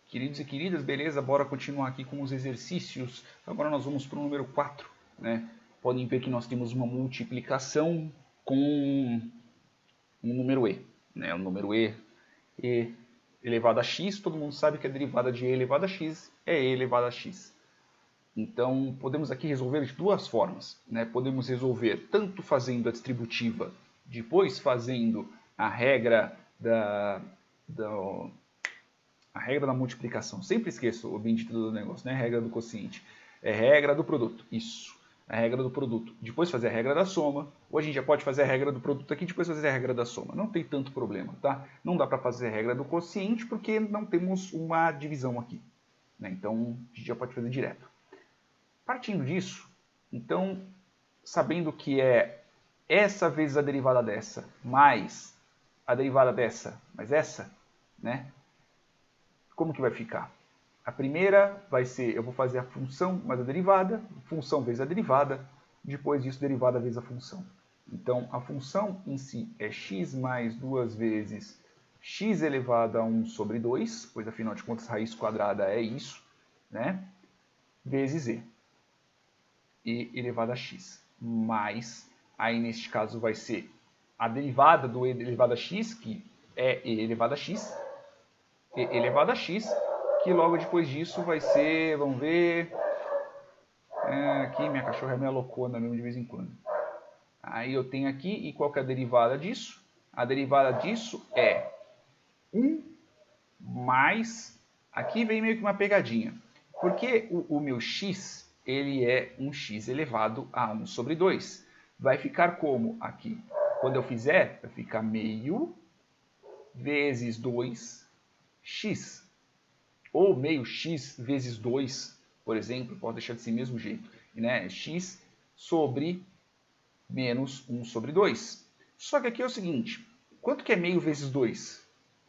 Queridos e queridas, beleza? Bora continuar aqui com os exercícios. Agora nós vamos para o número 4, né? Podem ver que nós temos uma multiplicação com um número e, né? O número e elevado a x, todo mundo sabe que a derivada de e elevado a x é e elevado a x. Então, podemos aqui resolver de duas formas, né? Podemos resolver tanto fazendo a distributiva, depois fazendo a regra da multiplicação. Sempre esqueço o bendito do negócio, né? Regra do quociente. É regra do produto. Isso. A regra do produto. Depois fazer a regra da soma. Ou a gente já pode fazer a regra do produto aqui, depois fazer a regra da soma. Não tem tanto problema, tá? Não dá para fazer a regra do quociente porque não temos uma divisão aqui, né? Então, a gente já pode fazer direto. Partindo disso, então, sabendo que é essa vezes a derivada dessa, mais a derivada dessa, mais essa, né? Como que vai ficar? A primeira vai ser, eu vou fazer a função mais a derivada, função vezes a derivada, depois disso derivada vezes a função. Então, a função em si é x mais 2 vezes x elevado a 1 sobre 2, pois afinal de contas raiz quadrada é isso, né? Vezes e elevado a x, mais, aí neste caso vai ser a derivada do e elevado a x, que é e elevado a x, e elevado a x, que logo depois disso vai ser, vamos ver, aqui minha cachorra é meio loucona mesmo de vez em quando. Aí eu tenho aqui, e qual que é a derivada disso? A derivada disso é 1 mais, aqui vem meio que uma pegadinha, porque o meu x, ele é um x elevado a 1 sobre 2. Vai ficar como aqui? Quando eu fizer, vai ficar meio vezes 2x. Ou meio x vezes 2, por exemplo, pode deixar desse mesmo jeito, né? X sobre menos 1 sobre 2. Só que aqui é o seguinte, quanto que é meio vezes 2?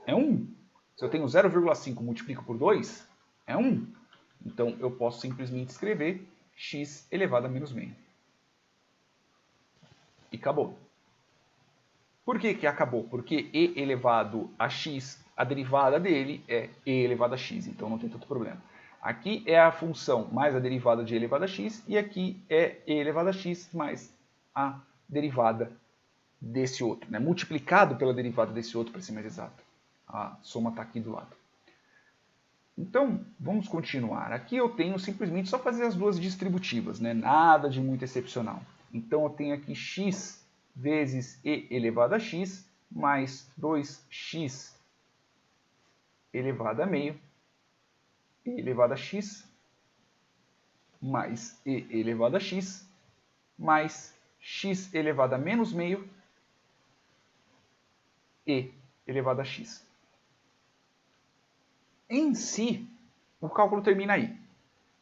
É 1. Se eu tenho 0,5 multiplico por 2, é 1. Então, eu posso simplesmente escrever x elevado a menos meio. E acabou. Por que acabou? Porque e elevado a x, a derivada dele é e elevado a x, então não tem tanto problema. Aqui é a função mais a derivada de e elevado a x, e aqui é e elevado a x mais a derivada desse outro, né? Multiplicado pela derivada desse outro, para ser mais exato. A soma está aqui do lado. Então, vamos continuar. Aqui eu tenho simplesmente só fazer as duas distributivas, né? Nada de muito excepcional. Então, eu tenho aqui x vezes e elevado a x mais 2x elevado a meio e elevado a x mais e elevado a x mais x elevado a menos meio e elevado a x. Em si, o cálculo termina aí,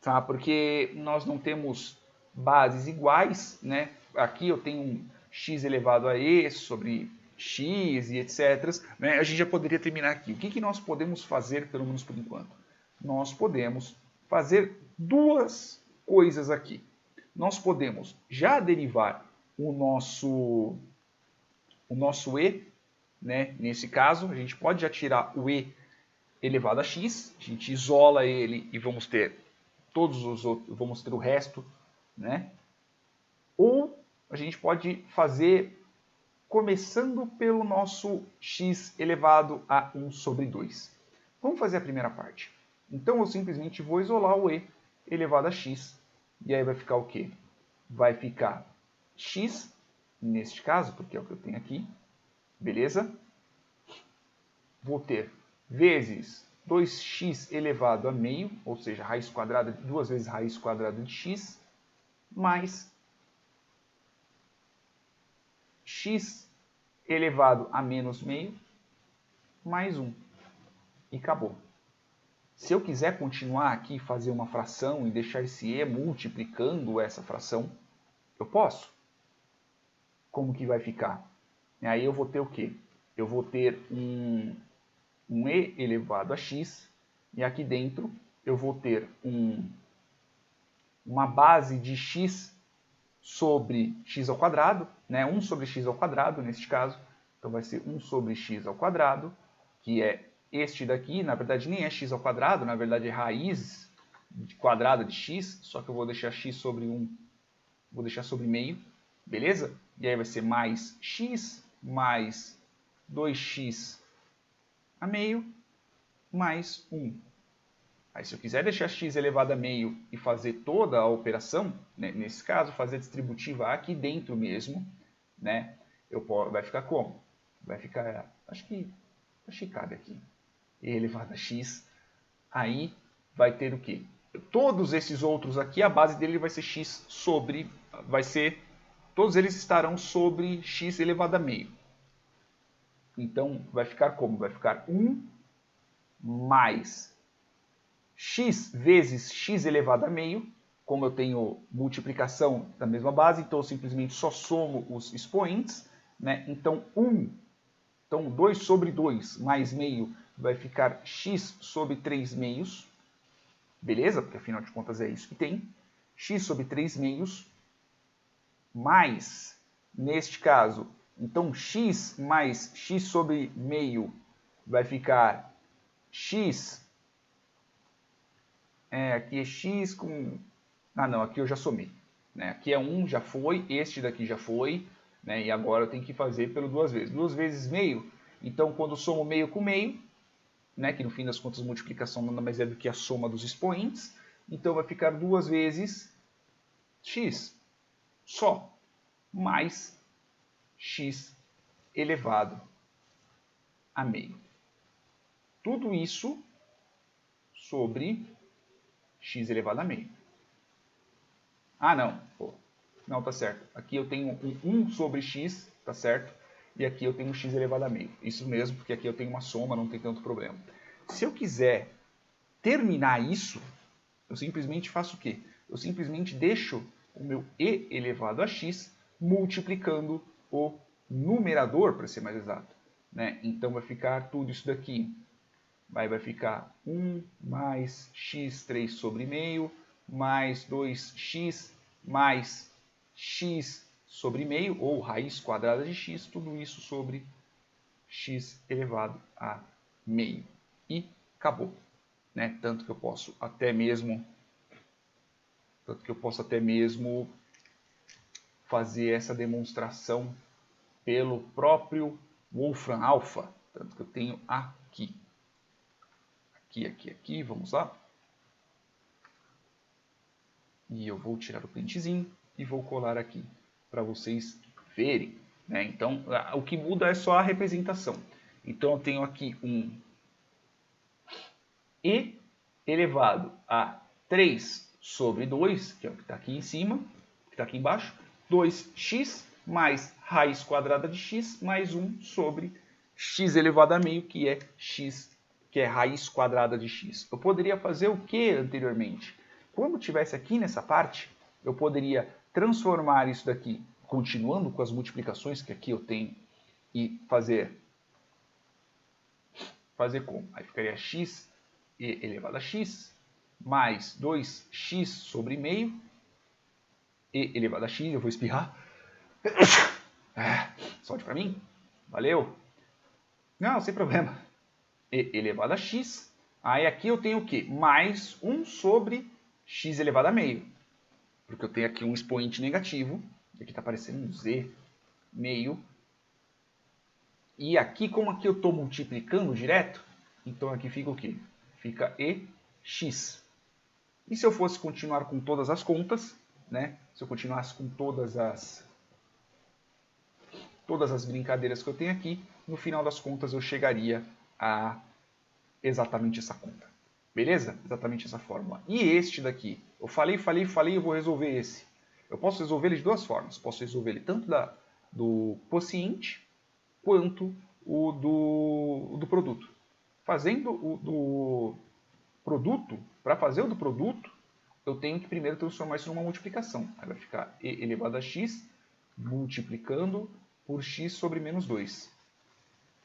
tá? Porque nós não temos bases iguais, né? Aqui eu tenho um x elevado a e sobre x e etc. Né? A gente já poderia terminar aqui. O que nós podemos fazer, pelo menos por enquanto? Nós podemos fazer duas coisas aqui. Nós podemos já derivar o nosso e, né? Nesse caso, a gente pode já tirar o e elevado a x, a gente isola ele e vamos ter todos os outros, vamos ter o resto, né? Ou a gente pode fazer começando pelo nosso x elevado a 1 sobre 2. Vamos fazer a primeira parte. Então eu simplesmente vou isolar o e elevado a x, e aí vai ficar o quê? Vai ficar x, neste caso, porque é o que eu tenho aqui, beleza? Vou ter vezes 2x elevado a meio, ou seja, raiz quadrada, 2 vezes raiz quadrada de x, mais x elevado a menos meio, mais 1. E acabou. Se eu quiser continuar aqui e fazer uma fração e deixar esse e multiplicando essa fração, eu posso. Como que vai ficar? E aí eu vou ter o quê? Eu vou ter um e elevado a x, e aqui dentro eu vou ter uma base de x sobre x ao quadrado, né? 1 sobre x ao quadrado neste caso, então vai ser 1 sobre x ao quadrado, que é Este daqui, na verdade, nem é x ao quadrado, na verdade é raiz quadrada de x, só que eu vou deixar x sobre 1, vou deixar sobre meio, beleza? E aí vai ser mais x mais 2x a meio mais 1. Aí se eu quiser deixar x elevado a meio e fazer toda a operação, né, nesse caso, fazer a distributiva aqui dentro mesmo, né, vai ficar como? Vai ficar, acho que cabe aqui, e elevado a x, aí vai ter o quê? Todos esses outros aqui, a base dele vai ser x sobre, todos eles estarão sobre x elevado a meio. Então, vai ficar como? Vai ficar 1 mais x vezes x elevado a meio. Como eu tenho multiplicação da mesma base, então eu simplesmente só somo os expoentes, né? Então, 2 sobre 2 mais meio vai ficar x sobre 3 meios. Beleza? Porque afinal de contas é isso que tem. X sobre 3 meios mais, neste caso, então x mais x sobre meio vai ficar x, aqui é x com, não, aqui eu já somei, né? Aqui é 1, já foi, este daqui já foi, né? E agora eu tenho que fazer pelo 2 vezes. 2 vezes meio, então quando eu somo meio com meio, né? Que no fim das contas multiplicação nada mais é do que a soma dos expoentes, então vai ficar 2 vezes x só, mais x elevado a meio. Tudo isso sobre x elevado a meio. Ah, não. Pô, não, tá certo. Aqui eu tenho um 1 sobre x, tá certo? E aqui eu tenho x elevado a meio. Isso mesmo, porque aqui eu tenho uma soma, não tem tanto problema. Se eu quiser terminar isso, eu simplesmente faço o quê? Eu simplesmente deixo o meu e elevado a x multiplicando o numerador, para ser mais exato, né? Então vai ficar tudo isso daqui. Vai ficar 1 mais x3 sobre meio, mais 2x, mais x sobre meio, ou raiz quadrada de x, tudo isso sobre x elevado a meio. E acabou. Né? Tanto que eu posso até mesmo fazer essa demonstração pelo próprio Wolfram Alpha, tanto que eu tenho aqui. Aqui, vamos lá. E eu vou tirar o printzinho e vou colar aqui para vocês verem. Né? Então, o que muda é só a representação. Então, eu tenho aqui um e elevado a 3 sobre 2, que é o que está aqui em cima, que está aqui embaixo, 2x mais raiz quadrada de x mais 1 sobre x elevado a meio, que é x, que é raiz quadrada de x. Eu poderia fazer o que anteriormente? Quando tivesse aqui nessa parte, eu poderia transformar isso daqui, continuando com as multiplicações que aqui eu tenho, e fazer como? Aí ficaria x e elevado a x mais 2x sobre meio e elevado a x, eu vou espirrar. Solte para mim. Valeu. Não, sem problema. E elevado a x. Aí aqui eu tenho o quê? Mais 1 sobre x elevado a meio. Porque eu tenho aqui um expoente negativo. Aqui está aparecendo um z meio. E aqui, como aqui eu estou multiplicando direto, então aqui fica o quê? Fica ex. E se eu fosse continuar com todas as contas, né? Se eu continuasse com todas as brincadeiras que eu tenho aqui, no final das contas eu chegaria a exatamente essa conta. Beleza? Exatamente essa fórmula. E este daqui, eu falei, eu vou resolver esse. Eu posso resolver ele de duas formas. Posso resolver ele tanto do quociente quanto o do produto. Fazendo o do produto, para fazer o do produto, eu tenho que primeiro transformar isso numa multiplicação. Aí vai ficar e elevado a x multiplicando por x sobre menos 2.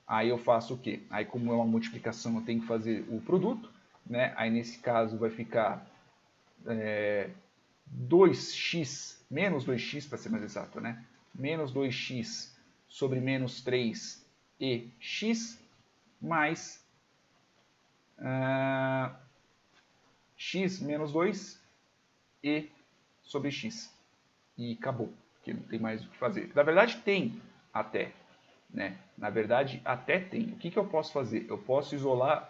Aí eu faço o quê? Aí como é uma multiplicação, eu tenho que fazer o produto. Né? Aí nesse caso vai ficar 2x, menos 2x para ser mais exato, né? Menos 2x sobre menos 3 e x mais x menos 2 e sobre x. E acabou, porque não tem mais o que fazer. Na verdade tem até, né? Na verdade até tem. O que eu posso fazer? Eu posso isolar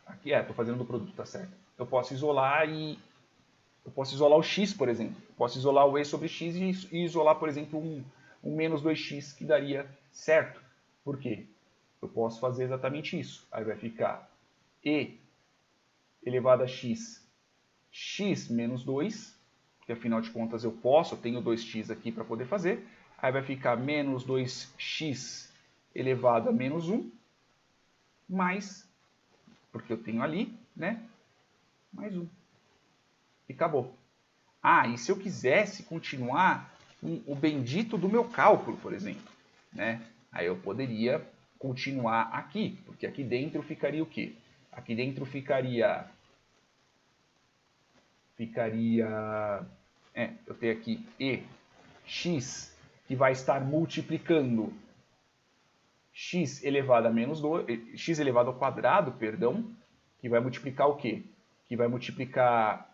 aqui estou fazendo do produto, tá certo. Eu posso isolar o x, por exemplo. Eu posso isolar o e sobre x e isolar, por exemplo, um menos 2x que daria certo. Por quê? Eu posso fazer exatamente isso. Aí vai ficar e elevado a x, x menos 2, que afinal de contas eu tenho 2x aqui para poder fazer. Aí vai ficar menos 2x elevado a menos 1, mais, porque eu tenho ali, né, mais 1. E acabou. E se eu quisesse continuar o bendito do meu cálculo, por exemplo, né, aí eu poderia continuar aqui, porque aqui dentro ficaria o quê? Aqui dentro ficaria eu tenho aqui e x, que vai estar multiplicando x elevado a menos 2, x elevado ao quadrado, perdão, que vai multiplicar o quê? Que vai multiplicar...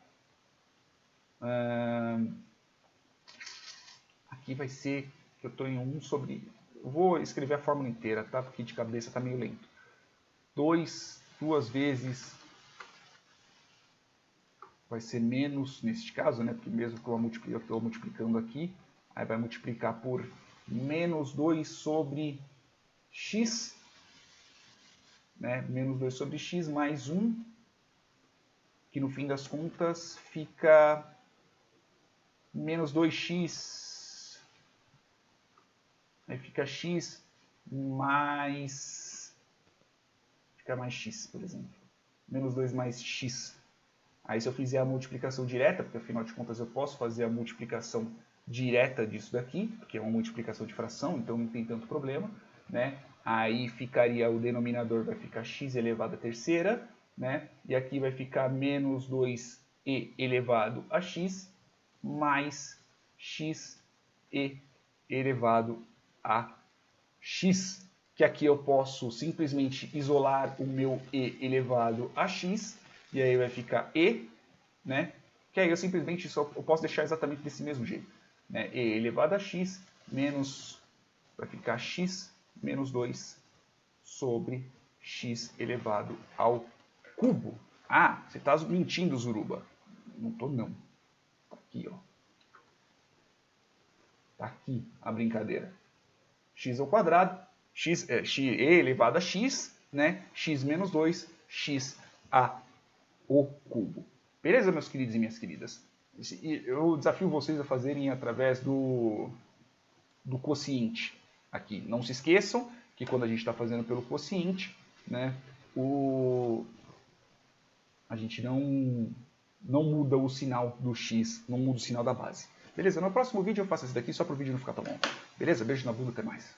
aqui vai ser que eu estou em 1 sobre... Eu vou escrever a fórmula inteira, tá? Porque de cabeça está meio lento. 2 vezes... vai ser menos, neste caso, né? Porque mesmo que eu estou multiplicando aqui, aí vai multiplicar por menos 2 sobre x, né? Menos 2 sobre x mais 1, que no fim das contas fica menos 2x, aí fica x mais... fica mais x, por exemplo. Menos 2 mais x. Aí se eu fizer a multiplicação direta, porque afinal de contas eu posso fazer a multiplicação direta disso daqui, porque é uma multiplicação de fração, então não tem tanto problema, né? Aí ficaria, o denominador vai ficar x elevado à terceira, né? E aqui vai ficar menos 2e elevado a x, mais x e elevado a x, que aqui eu posso simplesmente isolar o meu e elevado a x, e aí vai ficar e, né? Que aí eu simplesmente eu posso deixar exatamente desse mesmo jeito, né? E elevado a x menos, vai ficar x menos 2 sobre x elevado ao cubo. Você está mentindo, Zuruba. Não tô não. Tá aqui, ó. Tá aqui a brincadeira. X ao quadrado, x elevado a x, né? X menos 2, x ao cubo. Beleza, meus queridos e minhas queridas? Eu desafio vocês a fazerem através do quociente aqui. Não se esqueçam que quando a gente está fazendo pelo quociente, né, a gente não muda o sinal do x, não muda o sinal da base. Beleza? No próximo vídeo eu faço esse daqui só para o vídeo não ficar tão longo. Beleza? Beijo na bunda, até mais.